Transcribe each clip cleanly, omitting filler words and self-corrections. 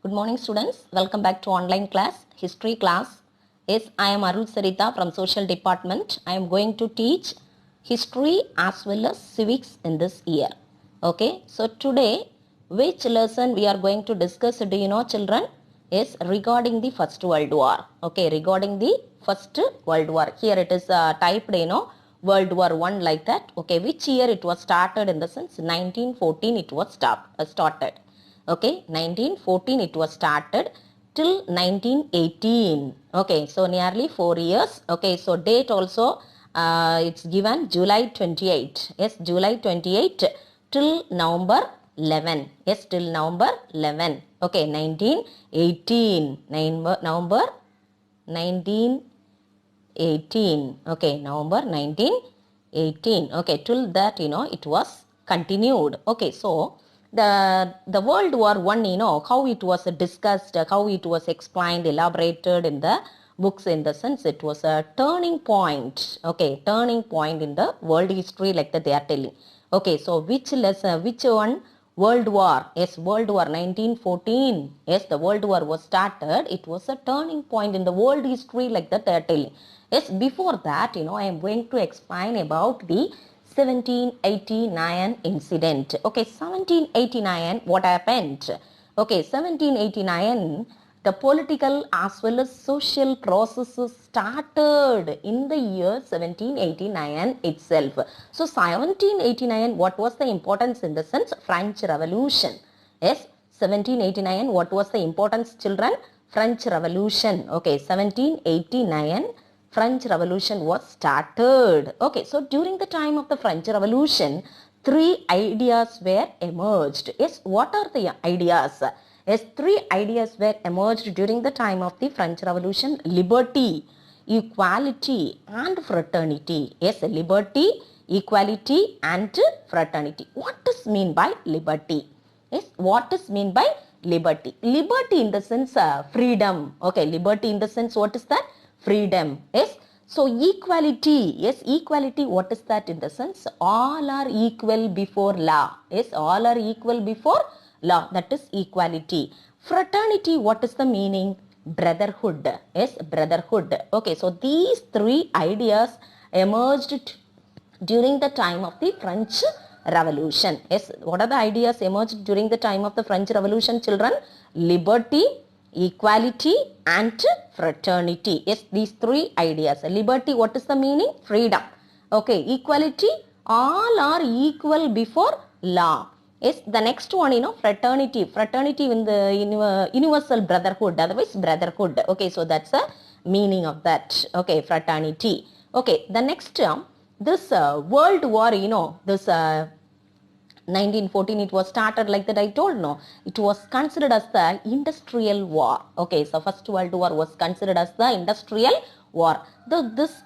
Good morning students. Welcome back to online class, history class. Yes, I am Arul Sarita from social department. I am going to teach history as well as civics in this year. Okay, so today which lesson we are going to discuss, do you know children? Yes, regarding the First World War. Okay, regarding the First World War. Here it is typed, World War I like that. Okay, which year it was started in the sense 1914 it was started. Okay, 1914 it was started till 1918. Okay, so nearly 4 years. Okay, so date also it's given July 28. Yes, July 28 till November 11. Yes, till November 11. Okay, 1918. November 1918. Okay, November 1918. Okay, till that, it was continued. Okay, so the World War I, how it was discussed, how it was explained, elaborated in the books, in the sense it was a turning point. Okay, turning point in the world history, like that they are telling. Okay, so which lesson, which one? World War. Yes, World War 1914. Yes, the World War was started. It was a turning point in the world history, like that they are telling. Yes, before that, I am going to explain about the 1789 incident. Okay, 1789, what happened? Okay, 1789, the political as well as social processes started in the year 1789 itself. So 1789, what was the importance in the sense? French Revolution. Yes, 1789, what was the importance, children? French Revolution. Okay, 1789. French Revolution was started. Okay, so during the time of the French Revolution, three ideas were emerged. Yes, what are the ideas? Yes, three ideas were emerged during the time of the French Revolution: liberty, equality, and fraternity. Yes, liberty, equality, and fraternity. What is mean by liberty? Yes, what is mean by liberty? Liberty in the sense freedom. Okay, liberty in the sense, what is that? Freedom. Yes. So equality. Yes, equality, what is that in the sense? All are equal before law. Yes, all are equal before law. That is equality. Fraternity, what is the meaning? Brotherhood. Yes, brotherhood. Okay, so these three ideas emerged during the time of the French Revolution. Yes, what are the ideas emerged during the time of the French Revolution, children? Liberty, equality, and fraternity. Yes, these three ideas. Liberty, what is the meaning? Freedom. Okay, equality, all are equal before law. Yes, the next one, fraternity. Fraternity in the universal brotherhood, otherwise brotherhood. Okay, so that's the meaning of that. Okay, fraternity. Okay, the next this World War, this 1914 it was started, like that I told, no, it was considered as the industrial war. Okay, so First World War was considered as the industrial war. This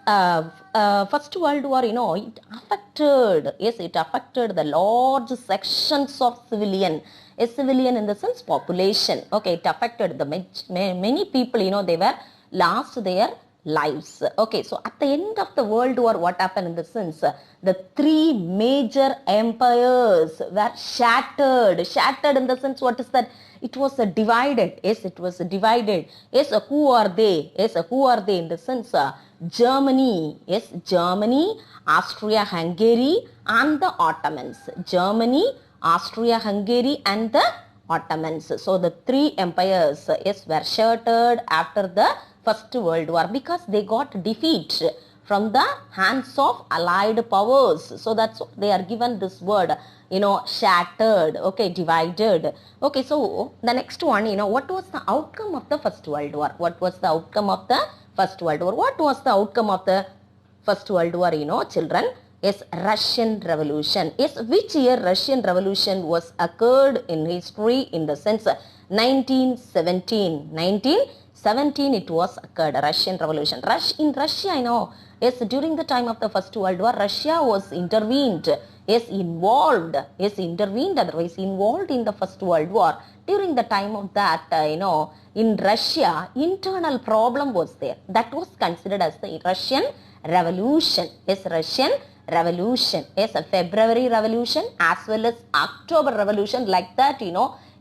First World War, it affected, yes, it affected the large sections of civilian. A civilian in the sense population. Okay, it affected the many people, they were lost their lives. Okay, so at the end of the World War, what happened in the sense? The three major empires were shattered. Shattered in the sense, what is that? It was divided. Yes, it was divided. Yes, who are they? Yes, who are they in the sense? Germany. Yes, Germany, Austria-Hungary, and the Ottomans. Germany, Austria-Hungary, and the Ottomans. So the three empires, yes, were shattered after the First World War because they got defeat from the hands of allied powers. So that's what they are given this word, shattered. Okay, divided. Okay, so the next one, what was the outcome of the First World War? What was the outcome of the First World War? What was the outcome of the First World War, children? Yes, Russian Revolution. Yes, which year Russian Revolution was occurred in history in the sense 1917. 1917 it was occurred, Russian Revolution. In Russia, yes, during the time of the First World War, Russia was intervened. Yes, involved. Yes, intervened, otherwise involved in the First World War. During the time of that, in Russia, internal problem was there. That was considered as the Russian Revolution. Yes, Russian Revolution. Yes, a February Revolution as well as October Revolution, like that,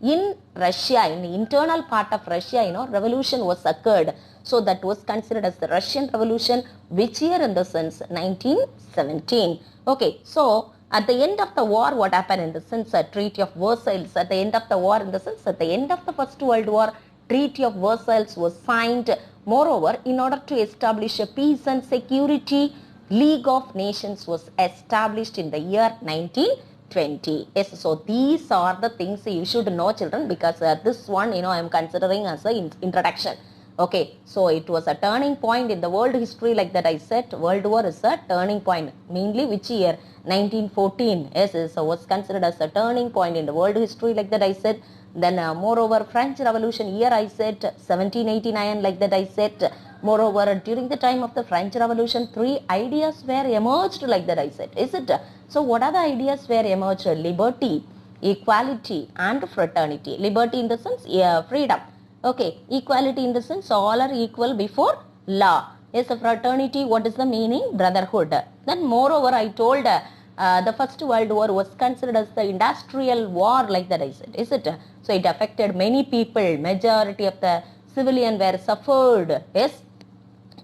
in Russia, in the internal part of Russia, revolution was occurred. So that was considered as the Russian Revolution. Which year? In the sense 1917. Okay, so at the end of the war, what happened in the sense Treaty of Versailles? At the end of the war, in the sense at the end of the First World War, Treaty of Versailles was signed. Moreover, in order to establish a peace and security, League of Nations was established in the year 1920. Yes, so these are the things you should know, children, because this one, I am considering as an introduction. Okay, so it was a turning point in the world history, like that I said. World War is a turning point. Mainly which year? 1914. Yes, so was considered as a turning point in the world history, like that I said. Then moreover, French Revolution year I said 1789, like that I said. Moreover, during the time of the French Revolution, 3 ideas were emerged, like that I said. Is it? So what are the ideas were emerged? Liberty, equality and fraternity. Liberty in the sense freedom. Okay, equality in the sense all are equal before law. Yes, fraternity, what is the meaning? Brotherhood. Then moreover, I told the First World War was considered as the industrial war, like that I said. Is it? So it affected many people. Majority of the civilian were suffered. Yes,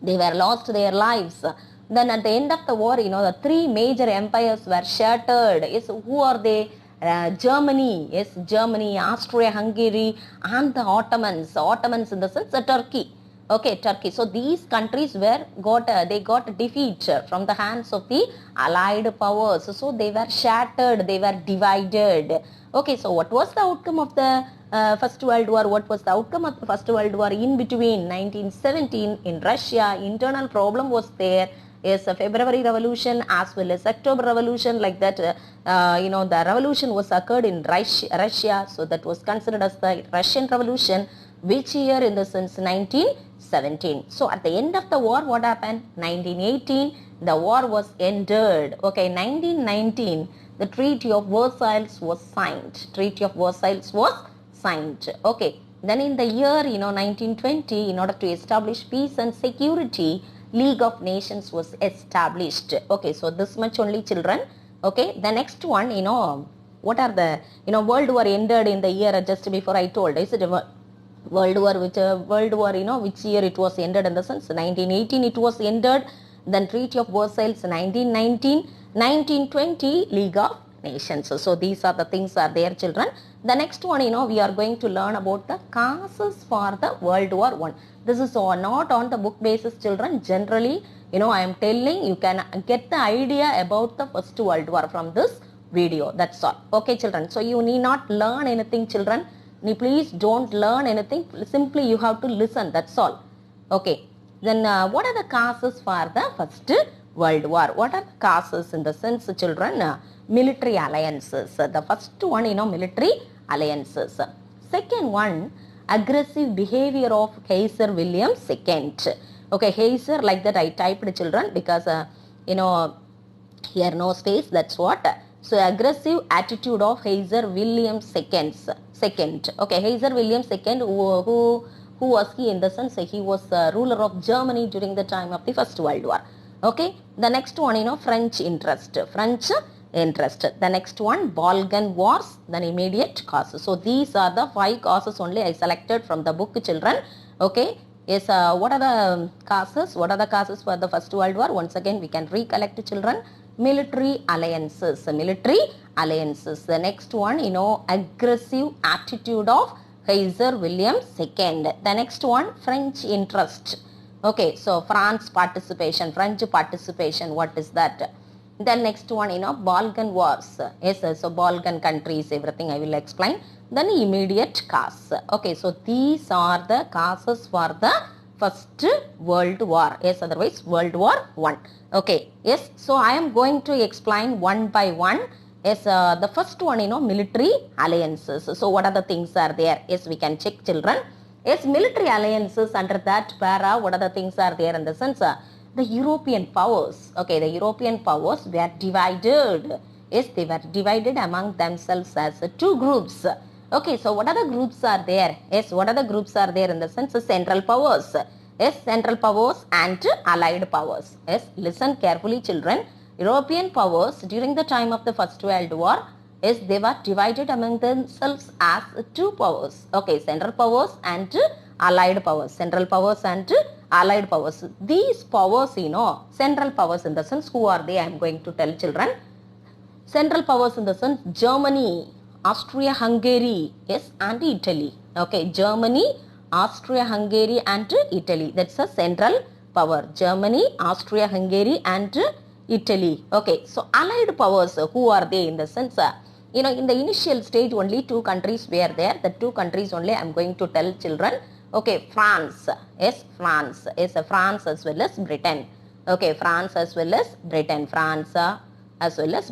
they were lost their lives. Then at the end of the war, the 3 major empires were shattered. Yes, who are they? Germany, yes, Germany, Austria-Hungary and the Ottomans. Ottomans in the sense Turkey. Okay, Turkey. So these countries got defeat from the hands of the Allied powers. So they were shattered, they were divided. Okay, so what was the outcome of the First World War? What was the outcome of the First World War? In between 1917 in Russia, internal problem was there. Yes, a February Revolution as well as October Revolution, like that. The revolution was occurred in Russia, so that was considered as the Russian Revolution. Which year? In the sense 1917. So at the end of the war, what happened? 1918, the war was ended. Okay, 1919, the Treaty of Versailles was signed. Treaty of Versailles was signed. Okay, then in the year 1920, in order to establish peace and security, League of Nations was established. Okay, so this much only, children. Okay, the next one, what are the, World War ended in the year just before I told. Is it World War, which which year it was ended? In the sense 1918 it was ended. Then Treaty of Versailles 1919, 1920 League of Nations. So these are the things are there, children. The next one, we are going to learn about the causes for the World War I. This is not on the book basis, children. Generally, I am telling you can get the idea about the First World War from this video. That's all. Okay, children. So you need not learn anything, children. Please don't learn anything. Simply you have to listen. That's all. Okay. Then what are the causes for the First World War? What are the causes in the sense, children? Military alliances. The first one, military alliances. Second one, aggressive behavior of Kaiser William II. Okay, Kaiser, like that I typed, children, because here no space, that's what. So aggressive attitude of Kaiser William II. Okay, Kaiser William II, who was he? In the sense he was ruler of Germany during the time of the First World War. Okay, the next one, French interest. The next one, Balkan Wars, then immediate causes. So these are the 5 causes only I selected from the book, children. Okay, yes, what are the causes? What are the causes for the First World War? Once again, we can recollect, children. Military alliances. The next one, aggressive attitude of Kaiser William II. The next one, French interest. Okay, so French participation, what is that? Then next one, Balkan Wars. Yes, so Balkan countries, everything I will explain. Then immediate cause. Okay, so these are the causes for the First World War. Yes, otherwise World War I. Okay, yes, so I am going to explain one by one. Yes, the first one, military alliances. So what are the things are there? Yes, we can check, children. Yes, military alliances, under that para, what are the things are there in the sense? The European powers. Okay, the European powers were divided. Yes, they were divided among themselves as 2 groups. Okay, so what are the groups are there? Yes, what are the groups are there in the sense? Central powers. Yes, central powers and allied powers. Yes, listen carefully, children. European powers during the time of the First World War, Yes, they were divided among themselves as two powers. Okay, central powers and allied powers. Central powers and allied powers. These powers, central powers in the sense, who are they? I am going to tell children. Central powers in the sense, Germany, Austria-Hungary, yes, and Italy. Okay, Germany, Austria-Hungary and Italy. That's a central power. Germany, Austria-Hungary and Italy. Okay, so allied powers, who are they in the sense? In the initial stage only two countries were there. The two countries only I am going to tell children. Okay, France. Yes, France. Yes, France as well as Britain. Okay, France as well as Britain. France as well as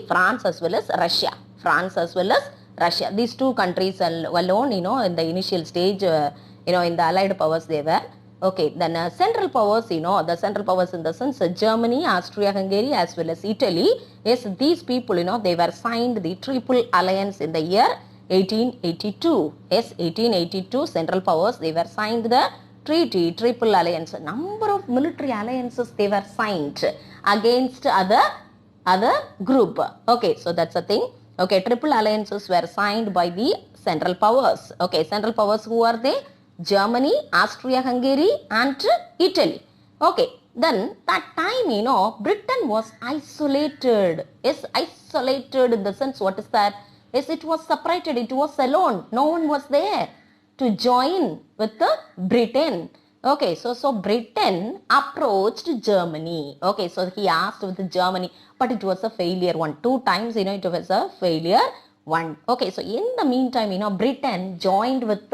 France as well as Russia. France as well as Russia. These two countries alone, in the initial stage, in the allied powers they were. Okay, then central powers, the central powers in the sense Germany, Austria-Hungary as well as Italy. Yes, these people, they were signed the Triple Alliance in the year 1882. Yes, 1882, central powers, they were signed the treaty, Triple Alliance. Number of military alliances they were signed against other group. Okay, so that's a thing. Okay, triple alliances were signed by the central powers. Okay, central powers, who are they? Germany, Austria-Hungary and Italy. Okay, then that time, Britain was isolated. Yes, isolated in the sense, what is that? Yes, it was separated, it was alone. No one was there to join with the Britain. Okay, so Britain approached Germany. Okay, so he asked with Germany, but it was a failure one. Two times, it was a failure one. Okay, so in the meantime, Britain joined with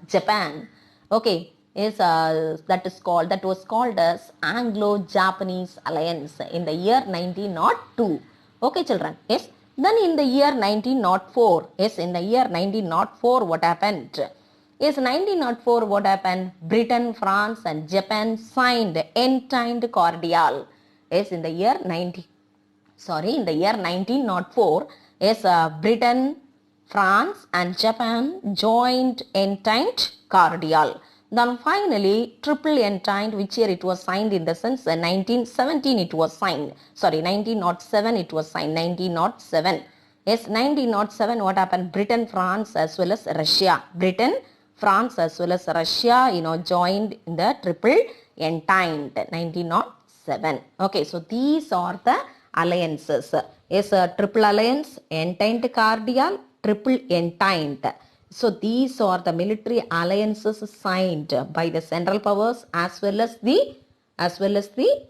Japan. Okay, that was called as Anglo-Japanese Alliance in the year 1902. Okay, children. Yes. Then in the year 1904, what happened? Yes, 1904, what happened? Britain, France and Japan signed Entente Cordiale. Yes, in the year 1904, yes, Britain, France and Japan joined Entente Cordiale. Then finally, Triple Entente, which year it was signed in the sense 1917 it was signed. 1907 it was signed, 1907. Yes, 1907, what happened? Britain, France as well as Russia. Britain, France as well as Russia, joined in the Triple Entente, 1907. Okay, so these are the alliances. Yes, Triple Alliance, Entente Cordiale, Triple Entente. So these are the military alliances signed by the central powers as well as the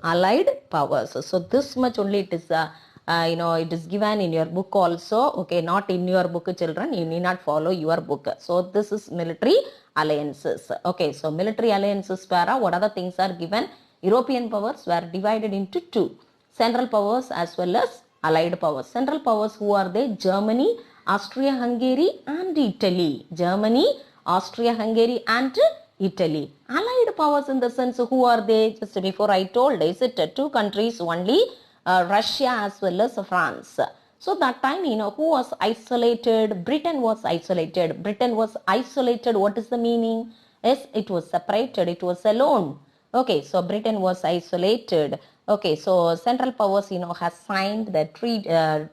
allied powers. So this much only it is it is given in your book also. Okay, not in your book, children. You need not follow your book. So this is military alliances. Okay, so military alliances para what other things are given? European powers were divided into two. Central powers as well as allied powers. Central powers, who are they? Germany, Austria-Hungary and Italy. Germany, Austria-Hungary and Italy. Allied powers in the sense, who are they? Just before I told, is it two countries only? Russia as well as France. So that time, who was isolated? Britain was isolated. Britain was isolated. What is the meaning? Yes, it was separated. It was alone. Okay, so Britain was isolated. Okay, so central powers, has signed the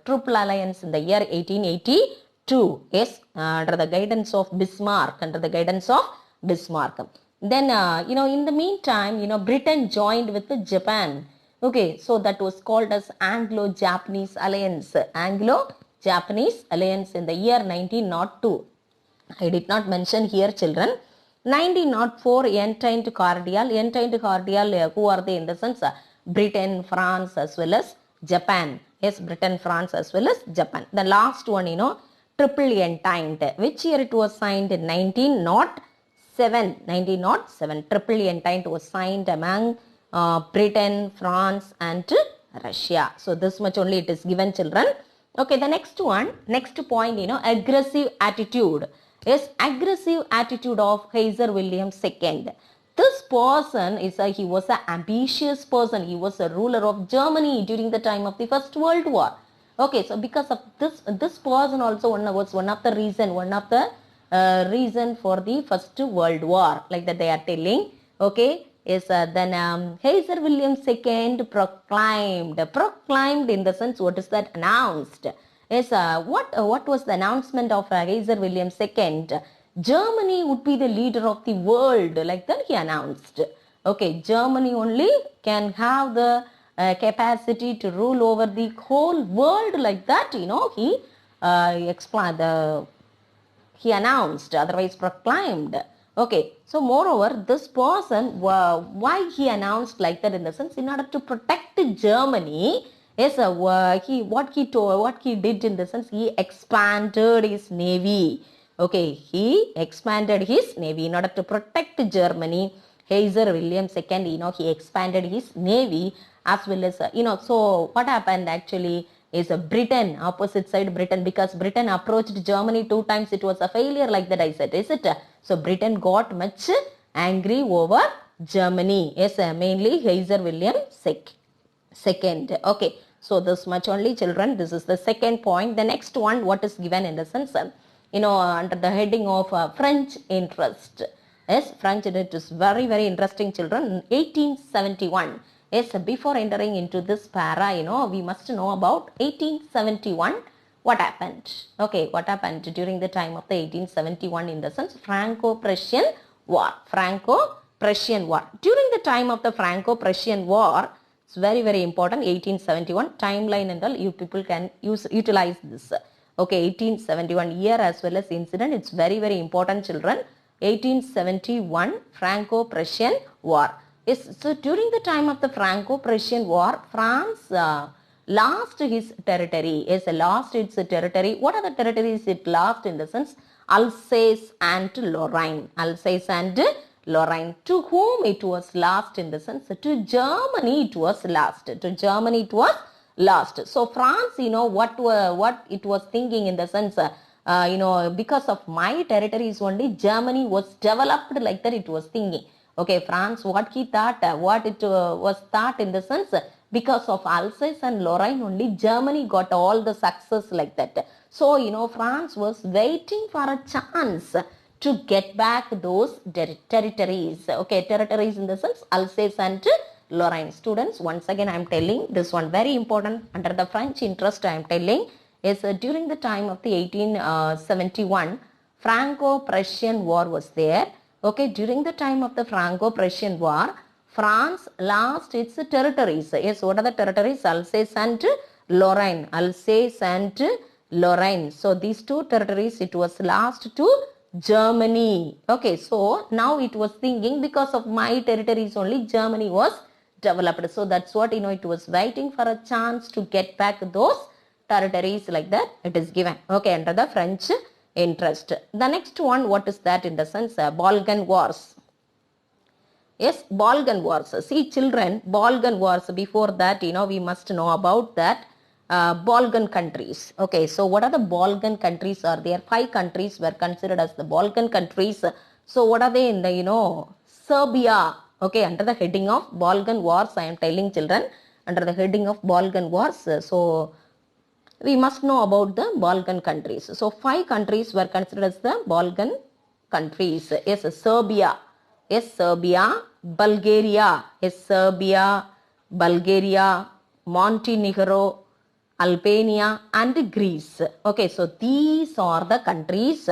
Triple Alliance in the year 1882. Yes, under the guidance of Bismarck. Then, in the meantime, Britain joined with Japan. Okay, so that was called as Anglo-Japanese Alliance. Anglo-Japanese Alliance in the year 1902. I did not mention here, children. 1904, Entente Cordiale. Entente Cordiale, who are they in the sense? Britain, France as well as Japan. Yes, Britain, France as well as Japan. The last one, Triple Entente. Which year it was signed? In 1907. 1907. Triple Entente was signed among Britain, France and Russia. So this much only it is given, children. Okay, the next point, aggressive attitude. Yes, aggressive attitude of Kaiser William II. This person he was an ambitious person. He was a ruler of Germany during the time of the First World War. Okay, so because of this person also was one of the reason for the First World War, like that they are telling. Okay, is then Kaiser William II proclaimed in the sense, what is that? Announced Yes, what was the announcement of Kaiser William II? Germany would be the leader of the world, like that he announced. Okay, Germany only can have the capacity to rule over the whole world, like that, he explained he announced, otherwise proclaimed. Okay, so moreover, this person, why he announced like that, in the sense, in order to protect Germany, yes, what he did, in the sense, he expanded his navy. Okay, he expanded his navy in order to protect Germany. Kaiser William II, he expanded his navy, as well as, so what happened actually is Britain, opposite side Britain, because Britain approached Germany 2 times, it was a failure, like that I said, is it? So Britain got much angry over Germany. Yes, mainly Kaiser William II. Okay, so this much only, children. This is the second point. The next one, what is given in the sense, under the heading of French interest. Yes, French, it is very, very interesting, children. 1871. Yes, before entering into this para, we must know about 1871. What happened? Okay, what happened during the time of the 1871, in the sense, Franco-Prussian War. Franco-Prussian War. During the time of the Franco-Prussian War, it's very, very important. 1871 timeline and all, you people can utilize this. Okay, 1871 year as well as incident. It's very, very important, children. 1871 Franco-Prussian War. Yes, so during the time of the Franco-Prussian War, France lost his territory. Yes, lost its territory. What are the territories it lost, in the sense? Alsace and Lorraine. Alsace and Lorraine. To whom it was lost, in the sense? To Germany it was lost. To Germany it was lost. So France, what it was thinking, in the sense, because of my territories only, Germany was developed, like that it was thinking. Okay, France, what he thought, what it was thought, in the sense, because of Alsace and Lorraine only, Germany got all the success, like that. So, France was waiting for a chance to get back those territories. Okay, territories in the sense, Alsace and Lorraine. Students, once again I am telling this one, very important, under the French interest I am telling, is during the time of the 1871, Franco-Prussian War was there. Okay, during the time of the Franco-Prussian War, France lost its territories. Yes, what are the territories? Alsace and Lorraine. Alsace and Lorraine. So these two territories, it was lost to Germany. Okay, so now it was thinking, because of my territories only, Germany was developed. So that's what, it was waiting for a chance to get back those territories, like that it is given. Okay, under the French interest. The next one, what is that, in the sense? Balkan Wars. Yes, Balkan Wars. See, children, Balkan Wars, before that, we must know about that Balkan countries. Okay, so what are the Balkan countries? Are there 5 countries were considered as the Balkan countries. So what are they in the, Serbia. Okay, under the heading of Balkan Wars, I am telling, children, under the heading of Balkan Wars. So we must know about the Balkan countries. So 5 countries were considered as the Balkan countries. Yes, Serbia. Yes, Serbia. Bulgaria. Yes, Serbia. Bulgaria. Montenegro. Albania and Greece. Okay, so these are the countries.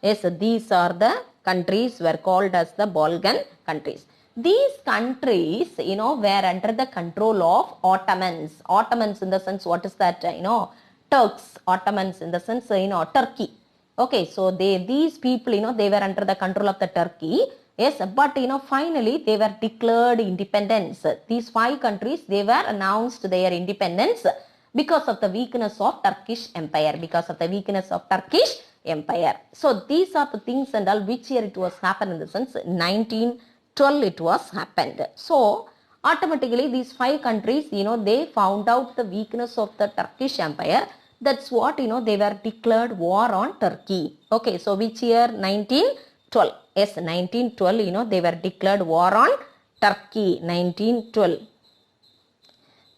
Yes, these are the countries were called as the Balkan countries. These countries, were under the control of Ottomans. Ottomans, in the sense, what is that? Turks. Ottomans, in the sense, Turkey. Okay, so these people, they were under the control of the Turkey. Yes, but finally they were declared independence. These 5 countries, they were announced their independence because of the weakness of Turkish Empire. Because of the weakness of Turkish Empire. So these are the things and all, which year it was happened, in the sense, 1912 it was happened. So automatically these 5 countries, they found out the weakness of the Turkish Empire. That's what, they were declared war on Turkey. Okay, so which year? 1912. Yes, 1912, they were declared war on Turkey. 1912.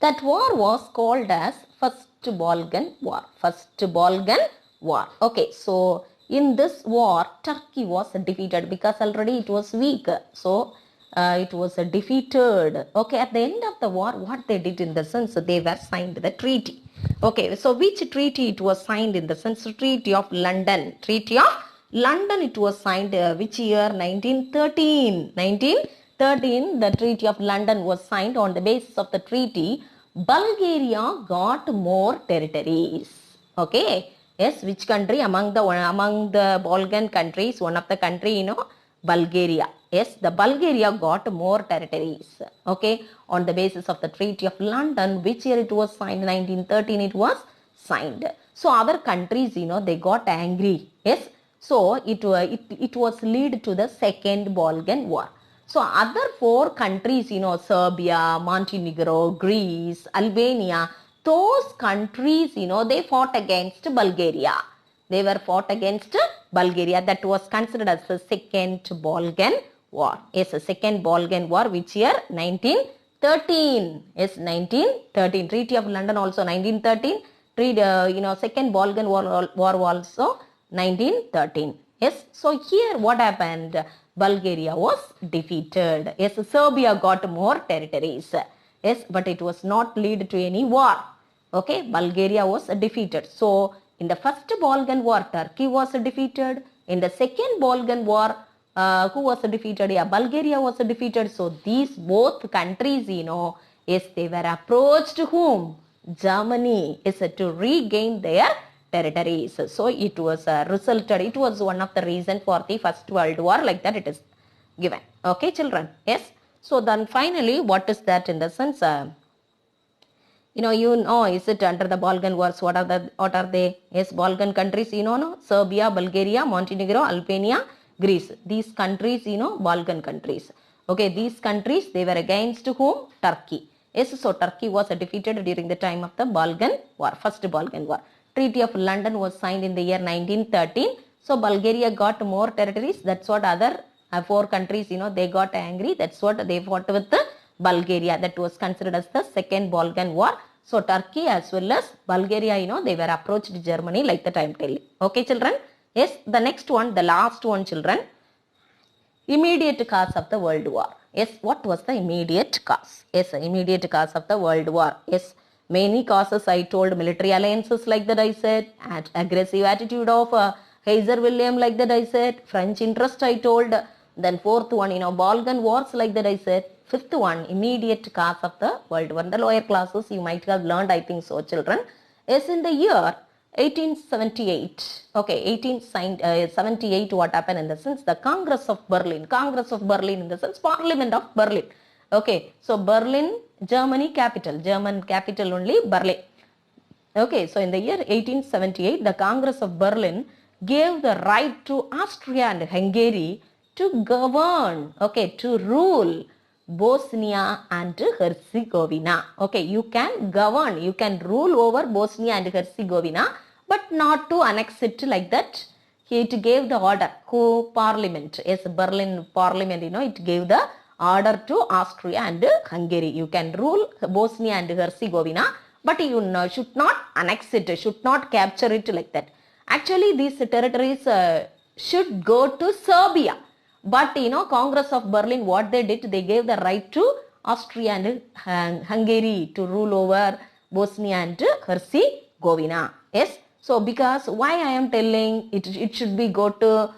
That war was called as First Balkan War. First Balkan War. Okay, so in this war, Turkey was defeated because already it was weak. So it was defeated. Okay, at the end of the war, what they did in the sense, they were signed the treaty. Okay, so which treaty it was signed in the sense? Treaty of London. Treaty of London, it was signed which year? 1913. 1913, the Treaty of London was signed. On the basis of the treaty, Bulgaria got more territories. Okay, yes, which country among the Balkan countries? One of the country, Bulgaria. Yes, the Bulgaria got more territories. Okay, on the basis of the Treaty of London, which year it was signed? 1913 it was signed. So other countries, they got angry. Yes, so it was lead to the Second Balkan War. So other four countries, Serbia, Montenegro, Greece, Albania, those countries, they fought against Bulgaria. They were fought against Bulgaria. That was considered as the Second Balkan War. Yes, the Second Balkan War, which year? 1913. Yes, 1913. Treaty of London also 1913. Second Balkan War also 1913. Yes, so here what happened? Bulgaria was defeated. Yes, Serbia got more territories. Yes, but it was not lead to any war. Okay, Bulgaria was defeated. So in the first Balkan War, Turkey was defeated. In the second Balkan War, who was defeated? Yeah, Bulgaria was defeated. So these both countries, yes, they were approached whom? Germany is to regain their territories. So it was resulted, it was one of the reason for the First World War, like that it is given. Okay, children. Yes. So then finally, what is that in the sense? Is it under the Balkan Wars? What are they? Yes, Balkan countries, no? Serbia, Bulgaria, Montenegro, Albania, Greece. These countries, Balkan countries. Okay, these countries, they were against whom? Turkey. Yes, so Turkey was defeated during the time of the Balkan War, First Balkan War. Treaty of London was signed in the year 1913. So Bulgaria got more territories. That's what other four countries, they got angry. That's what they fought with the Bulgaria. That was considered as the Second Balkan War. So Turkey as well as Bulgaria, they were approached Germany like the time telling. Okay, children. Yes, the next one, the last one, children. Immediate cause of the World War. Yes, what was the immediate cause? Yes, immediate cause of the World War. Yes, many causes I told. Military alliances like that I said. Aggressive attitude of Kaiser William like that I said. French interest I told. Then fourth one, Balkan Wars like that I said. Fifth one, immediate cause of the World War. In the lower classes you might have learned, I think so, children. Yes, in the year 1878. Okay, 1878, what happened in the sense? The Congress of Berlin in the sense Parliament of Berlin. Okay, so Berlin, German capital only Berlin. Okay, so in the year 1878, the Congress of Berlin gave the right to Austria and Hungary to govern, okay, to rule Bosnia and Herzegovina. Okay, you can govern, you can rule over Bosnia and Herzegovina, but not to annex it like that. It gave the order. Who? Parliament. Yes, Berlin Parliament, it gave the order to Austria and Hungary. You can rule Bosnia and Herzegovina, but you should not annex it, should not capture it like that. Actually, these territories should go to Serbia. But, Congress of Berlin, what they did, they gave the right to Austria and Hungary to rule over Bosnia and Herzegovina. Yes. So, because why I am telling it should be go to,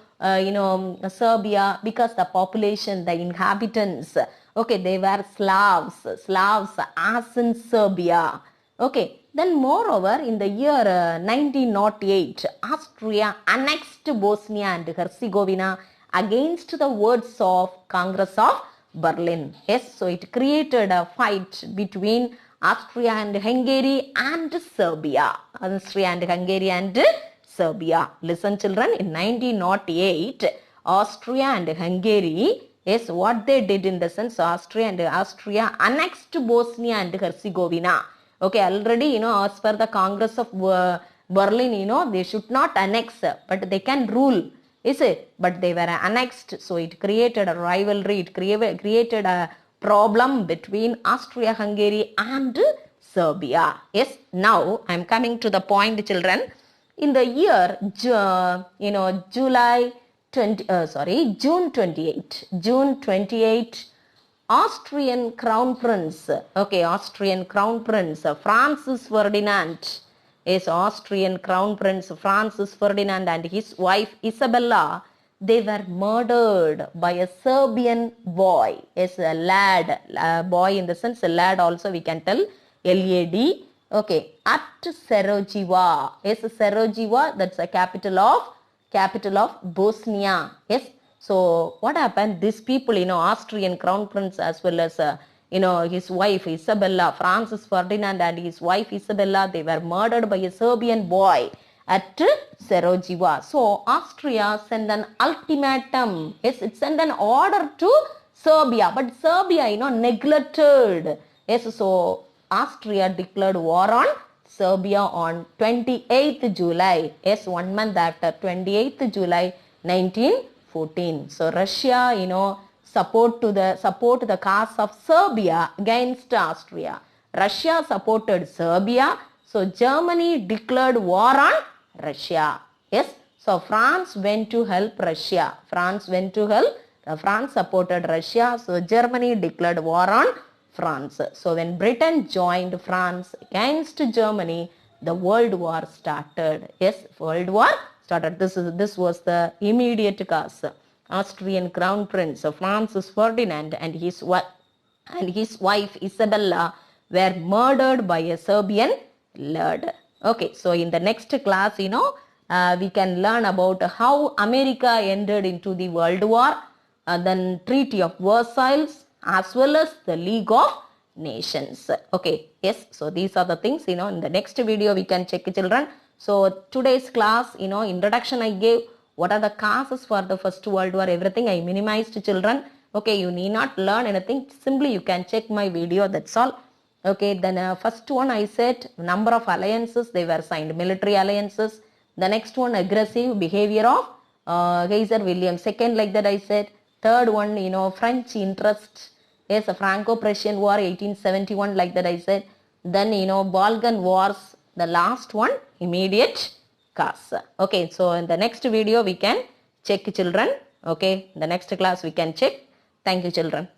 Serbia, because the population, the inhabitants, okay, they were Slavs as in Serbia. Okay. Then moreover, in the year 1908, Austria annexed Bosnia and Herzegovina against the words of Congress of Berlin. Yes, so it created a fight between Austria and Hungary and Serbia. Austria and Hungary and Serbia. Listen, children, in 1908, Austria and Hungary, yes, what they did in the sense, Austria annexed Bosnia and Herzegovina. Okay, already, as per the Congress of Berlin, they should not annex, but they can rule. Is it? But they were annexed, so it created a rivalry, it created a problem between Austria-Hungary and Serbia. Yes, now I am coming to the point, children. In the year, June 28, Austrian Crown Prince. Okay, Austrian Crown Prince Francis Ferdinand. Yes, Austrian Crown Prince Francis Ferdinand and his wife Isabella, they were murdered by a Serbian boy. Yes, a lad, a boy in the sense a lad also we can tell, L-A-D. Okay, at Sarajevo. Yes, Sarajevo, that's a capital of Bosnia. Yes, so what happened? These people, Austrian Crown Prince as well as his wife Isabella, Francis Ferdinand and his wife Isabella, they were murdered by a Serbian boy at Sarajevo. So Austria sent an ultimatum. Yes, it sent an order to Serbia, but Serbia, neglected. Yes, so Austria declared war on Serbia on 28th July. Yes, 1 month after 28th July 1914. So Russia, support the cause of Serbia against Austria. Russia supported Serbia. So Germany declared war on Russia. Yes. So France went to help Russia. France supported Russia. So Germany declared war on France. So when Britain joined France against Germany, the World War started. Yes, World War started. This was the immediate cause. Austrian Crown Prince Francis Ferdinand and his wife Isabella were murdered by a Serbian lad. Okay, so in the next class, we can learn about how America entered into the World War, then Treaty of Versailles, as well as the League of Nations. Okay, yes, so these are the things, in the next video we can check, children. So today's class, introduction I gave, what are the causes for the First World War, everything I minimized, children. Okay, you need not learn anything, simply you can check my video, that's all. Okay, then first one I said number of alliances, they were signed, military alliances. The next one, aggressive behavior of Kaiser William. Second, like that I said. Third one, French interest. Yes, a Franco-Prussian War, 1871, like that I said. Then, Balkan Wars. The last one, immediate cause. Okay, so in the next video we can check, children. Okay, the next class we can check. Thank you, children.